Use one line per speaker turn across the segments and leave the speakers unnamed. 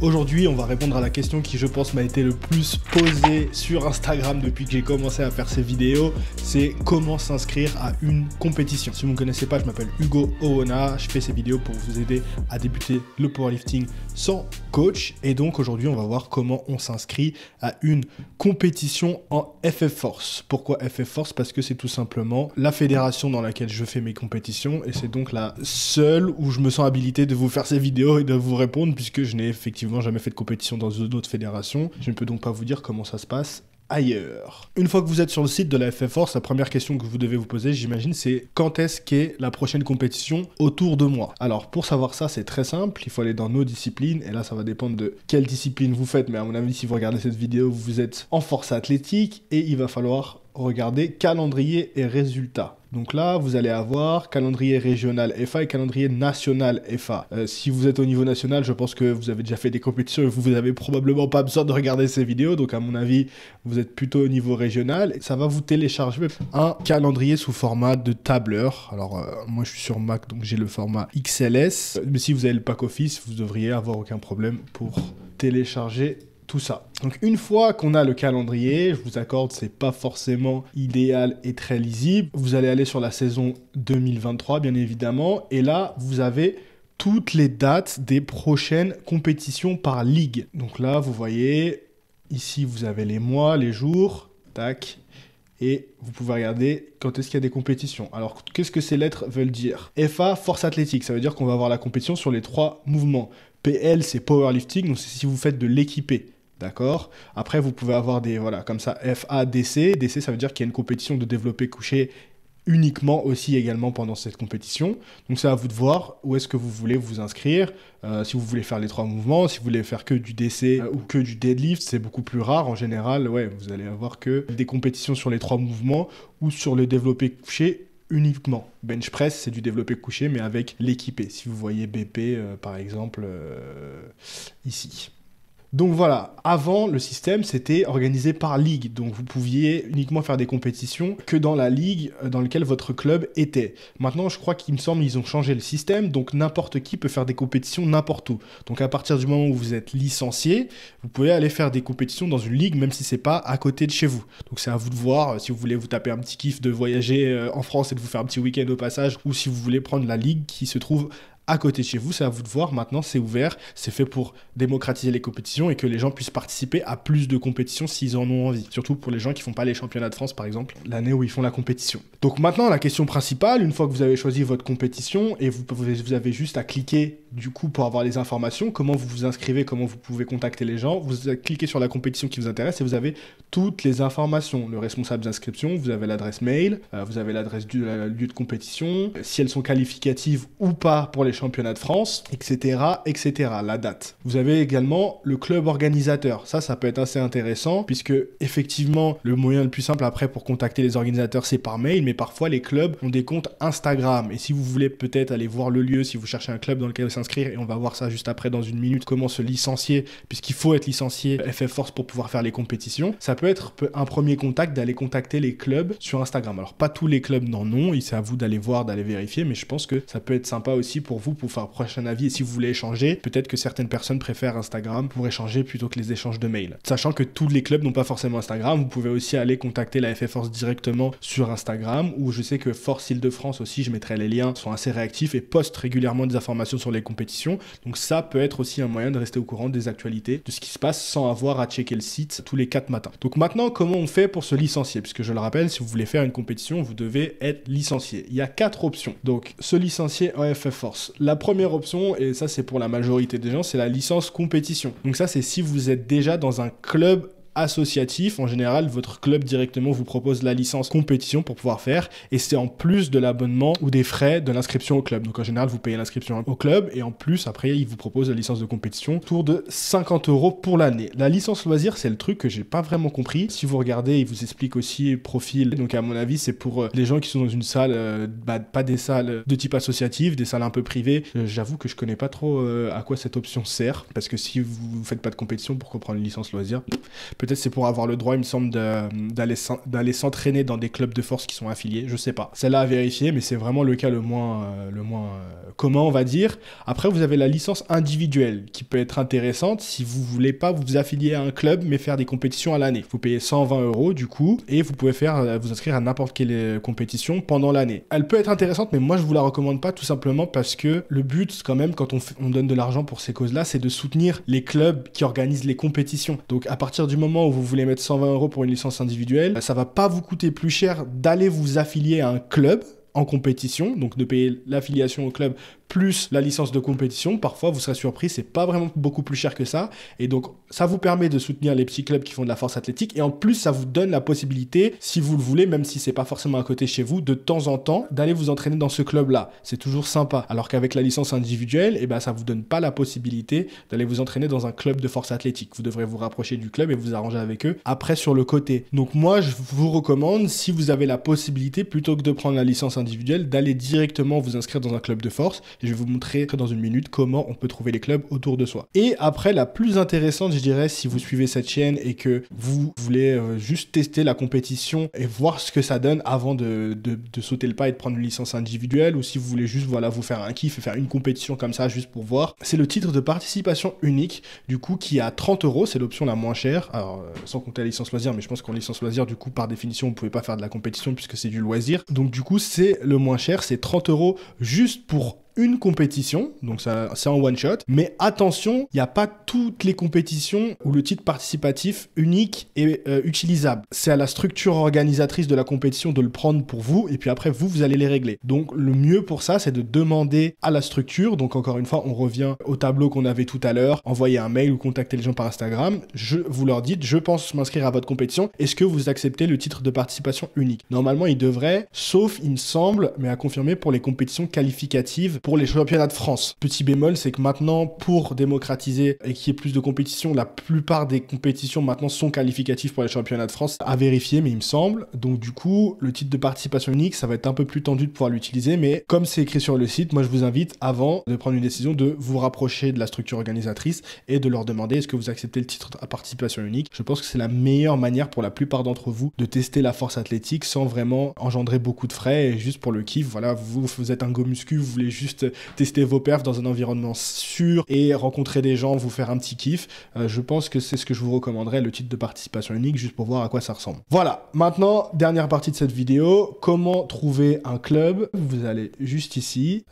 Aujourd'hui, on va répondre à la question qui, je pense, m'a été le plus posée sur Instagram depuis que j'ai commencé à faire ces vidéos. C'est comment s'inscrire à une compétition. Si vous ne me connaissez pas, je m'appelle Hugo Owona. Je fais ces vidéos pour vous aider à débuter le powerlifting sans coach. Et donc, aujourd'hui, on va voir comment on s'inscrit à une compétition en FF Force. Pourquoi FF Force? Parce que c'est tout simplement la fédération dans laquelle je fais mes compétitions. Et c'est donc la seule où je me sens habilité de vous faire ces vidéos et de vous répondre, puisque je n'ai effectivement jamais fait de compétition dans d'autres fédérations. Je ne peux donc pas vous dire comment ça se passe ailleurs. Une fois que vous êtes sur le site de la FF Force, la première question que vous devez vous poser, j'imagine, c'est quand est-ce qu'est la prochaine compétition autour de moi? Alors, pour savoir ça, c'est très simple. Il faut aller dans nos disciplines, et là, ça va dépendre de quelle discipline vous faites, mais à mon avis, si vous regardez cette vidéo, vous êtes en force athlétique, et il va falloir regarder calendrier et résultats. Donc là, vous allez avoir calendrier régional FA et calendrier national FA. Si vous êtes au niveau national, je pense que vous avez déjà fait des compétitions et vous n'avez probablement pas besoin de regarder ces vidéos. Donc à mon avis, vous êtes plutôt au niveau régional. Ça va vous télécharger un calendrier sous format de tableur. Alors moi, je suis sur Mac, donc j'ai le format XLS. Mais si vous avez le pack office, vous devriez avoir aucun problème pour télécharger tout ça. Donc une fois qu'on a le calendrier, je vous accorde, c'est pas forcément idéal et très lisible. Vous allez aller sur la saison 2023, bien évidemment, et là, vous avez toutes les dates des prochaines compétitions par ligue. Donc là, vous voyez, ici, vous avez les mois, les jours, tac, et vous pouvez regarder quand est-ce qu'il y a des compétitions. Alors, qu'est-ce que ces lettres veulent dire? FA, force athlétique, ça veut dire qu'on va avoir la compétition sur les 3 mouvements. PL, c'est powerlifting, donc c'est si vous faites de l'équipé. D'accord. Après, vous pouvez avoir des, voilà, comme ça, FADC. DC, ça veut dire qu'il y a une compétition de développé couché uniquement aussi également pendant cette compétition. Donc, c'est à vous de voir où est-ce que vous voulez vous inscrire. Si vous voulez faire les 3 mouvements, si vous voulez faire que du DC ou que du deadlift, c'est beaucoup plus rare. En général, ouais, vous allez avoir que des compétitions sur les 3 mouvements ou sur le développé couché uniquement. Bench press, c'est du développé couché, mais avec l'équipé. Si vous voyez BP, par exemple, ici. Donc voilà, avant, le système, c'était organisé par ligue. Donc vous pouviez uniquement faire des compétitions que dans la ligue dans laquelle votre club était. Maintenant, je crois qu'il me semble qu'ils ont changé le système. Donc n'importe qui peut faire des compétitions n'importe où. Donc à partir du moment où vous êtes licencié, vous pouvez aller faire des compétitions dans une ligue, même si c'est pas à côté de chez vous. Donc c'est à vous de voir si vous voulez vous taper un petit kiff de voyager en France et de vous faire un petit week-end au passage, ou si vous voulez prendre la ligue qui se trouve à côté de chez vous. C'est à vous de voir. Maintenant, c'est ouvert. C'est fait pour démocratiser les compétitions et que les gens puissent participer à plus de compétitions s'ils en ont envie. Surtout pour les gens qui font pas les championnats de France, par exemple, l'année où ils font la compétition. Donc maintenant, la question principale, une fois que vous avez choisi votre compétition et vous avez juste à cliquer du coup pour avoir les informations, comment vous vous inscrivez, comment vous pouvez contacter les gens, vous cliquez sur la compétition qui vous intéresse et vous avez toutes les informations. Le responsable d'inscription, vous avez l'adresse mail, vous avez l'adresse du lieu de compétition, si elles sont qualificatives ou pas pour les championnats de France, etc., etc., la date. Vous avez également le club organisateur. Ça peut être assez intéressant puisque effectivement, le moyen le plus simple après pour contacter les organisateurs, c'est par mail, mais parfois les clubs ont des comptes Instagram. Et si vous voulez peut-être aller voir le lieu, si vous cherchez un club dans lequel s'inscrire, et on va voir ça juste après dans une minute, comment se licencier, puisqu'il faut être licencié FF Force pour pouvoir faire les compétitions, ça peut être un premier contact d'aller contacter les clubs sur Instagram. Alors pas tous les clubs n'en ont, c'est à vous d'aller voir, d'aller vérifier, mais je pense que ça peut être sympa aussi pour vous, pour faire un prochain avis, et si vous voulez échanger, peut-être que certaines personnes préfèrent Instagram pour échanger plutôt que les échanges de mails. Sachant que tous les clubs n'ont pas forcément Instagram, vous pouvez aussi aller contacter la FF Force directement sur Instagram, où je sais que Force Île-de-France aussi, je mettrai les liens, sont assez réactifs et postent régulièrement des informations sur les compétitions. Donc ça peut être aussi un moyen de rester au courant des actualités, de ce qui se passe sans avoir à checker le site tous les 4 matins. Donc maintenant, comment on fait pour se licencier? Puisque je le rappelle, si vous voulez faire une compétition, vous devez être licencié. Il y a 4 options. Donc se licencier en FF Force. La première option, et ça c'est pour la majorité des gens, c'est la licence compétition. Donc ça c'est si vous êtes déjà dans un club associatif. En général, votre club directement vous propose la licence compétition pour pouvoir faire, et c'est en plus de l'abonnement ou des frais de l'inscription au club. Donc en général, vous payez l'inscription au club et en plus, après, il vous propose la licence de compétition autour de 50 € pour l'année. La licence loisir, c'est le truc que j'ai pas vraiment compris. Si vous regardez, il vous explique aussi profil. Donc à mon avis, c'est pour les gens qui sont dans une salle, pas des salles de type associatif, des salles un peu privées. J'avoue que je connais pas trop à quoi cette option sert, parce que si vous faites pas de compétition, pourquoi prendre une licence loisir? Peut-être c'est pour avoir le droit, il me semble, d'aller s'entraîner dans des clubs de force qui sont affiliés. Je sais pas. Celle-là à vérifier, mais c'est vraiment le cas le moins commun, on va dire. Après, vous avez la licence individuelle qui peut être intéressante si vous voulez pas vous affilier à un club, mais faire des compétitions à l'année. Vous payez 120 € du coup, et vous pouvez vous inscrire à n'importe quelle compétition pendant l'année. Elle peut être intéressante, mais moi je vous la recommande pas, tout simplement parce que le but, quand même, quand on donne de l'argent pour ces causes-là, c'est de soutenir les clubs qui organisent les compétitions. Donc à partir du moment où vous voulez mettre 120 € pour une licence individuelle, ça va pas vous coûter plus cher d'aller vous affilier à un club en compétition, donc de payer l'affiliation au club plus la licence de compétition. Parfois, vous serez surpris, c'est pas vraiment beaucoup plus cher que ça. Et donc, ça vous permet de soutenir les petits clubs qui font de la force athlétique. Et en plus, ça vous donne la possibilité, si vous le voulez, même si c'est pas forcément à côté de chez vous, de temps en temps, d'aller vous entraîner dans ce club-là. C'est toujours sympa. Alors qu'avec la licence individuelle, eh ben, ça vous donne pas la possibilité d'aller vous entraîner dans un club de force athlétique. Vous devrez vous rapprocher du club et vous arranger avec eux après sur le côté. Donc moi, je vous recommande, si vous avez la possibilité, plutôt que de prendre la licence individuelle, d'aller directement vous inscrire dans un club de force. Je vais vous montrer dans une minute comment on peut trouver les clubs autour de soi. Et après, la plus intéressante, je dirais, si vous suivez cette chaîne et que vous voulez juste tester la compétition et voir ce que ça donne avant de sauter le pas et de prendre une licence individuelle, ou si vous voulez juste voilà, vous faire un kiff et faire une compétition comme ça juste pour voir, c'est le titre de participation unique, du coup, qui est à 30 €. C'est l'option la moins chère. Alors, sans compter la licence loisir, mais je pense qu'en licence loisir, du coup, par définition, vous pouvez pas faire de la compétition puisque c'est du loisir. Donc, du coup, c'est le moins cher, c'est 30 € juste pour une compétition, donc ça c'est en one shot, mais attention, il n'y a pas toutes les compétitions où le titre participatif unique est utilisable. C'est à la structure organisatrice de la compétition de le prendre pour vous, et puis après vous allez les régler. Donc le mieux pour ça, c'est de demander à la structure. Donc encore une fois, on revient au tableau qu'on avait tout à l'heure, envoyer un mail ou contacter les gens par Instagram. Vous leur dites, je pense m'inscrire à votre compétition, est-ce que vous acceptez le titre de participation unique? Normalement, il devrait, sauf, il me semble, mais à confirmer pour les compétitions qualificatives pour les championnats de France. Petit bémol, c'est que maintenant, pour démocratiser et qu'il y ait plus de compétitions, la plupart des compétitions maintenant sont qualificatives pour les championnats de France. À vérifier, mais il me semble. Donc du coup, le titre de participation unique, ça va être un peu plus tendu de pouvoir l'utiliser, mais comme c'est écrit sur le site, moi je vous invite, avant de prendre une décision, de vous rapprocher de la structure organisatrice et de leur demander est-ce que vous acceptez le titre de participation unique. Je pense que c'est la meilleure manière pour la plupart d'entre vous de tester la force athlétique sans vraiment engendrer beaucoup de frais et juste pour le kiff. Voilà, vous êtes un go muscu, vous voulez juste tester vos perfs dans un environnement sûr et rencontrer des gens, vous faire un petit kiff. Je pense que c'est ce que je vous recommanderais, le titre de participation unique, juste pour voir à quoi ça ressemble. Voilà, maintenant, dernière partie de cette vidéo, comment trouver un club. Vous allez juste ici.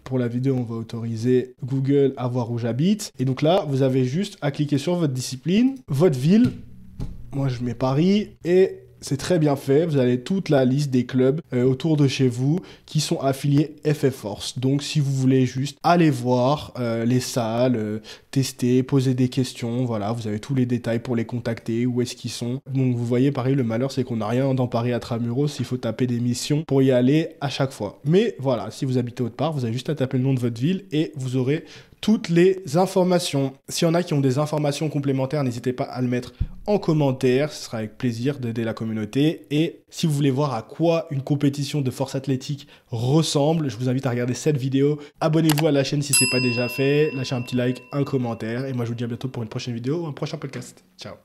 Pour la vidéo, on va autoriser Google à voir où j'habite. Et donc là, vous avez juste à cliquer sur votre discipline, votre ville. Moi, je mets Paris et c'est très bien fait, vous avez toute la liste des clubs autour de chez vous qui sont affiliés FF Force. Donc si vous voulez juste aller voir les salles, tester, poser des questions, voilà, vous avez tous les détails pour les contacter, où est-ce qu'ils sont. Donc vous voyez, Paris, le malheur c'est qu'on n'a rien dans Paris Intramuros, il faut taper des missions pour y aller à chaque fois. Mais voilà, si vous habitez autre part, vous avez juste à taper le nom de votre ville et vous aurez toutes les informations. S'il y en a qui ont des informations complémentaires, n'hésitez pas à le mettre en commentaire, ce sera avec plaisir d'aider la communauté. Et si vous voulez voir à quoi une compétition de force athlétique ressemble, je vous invite à regarder cette vidéo. Abonnez-vous à la chaîne si ce n'est pas déjà fait, lâchez un petit like, un commentaire, et moi je vous dis à bientôt pour une prochaine vidéo ou un prochain podcast. Ciao.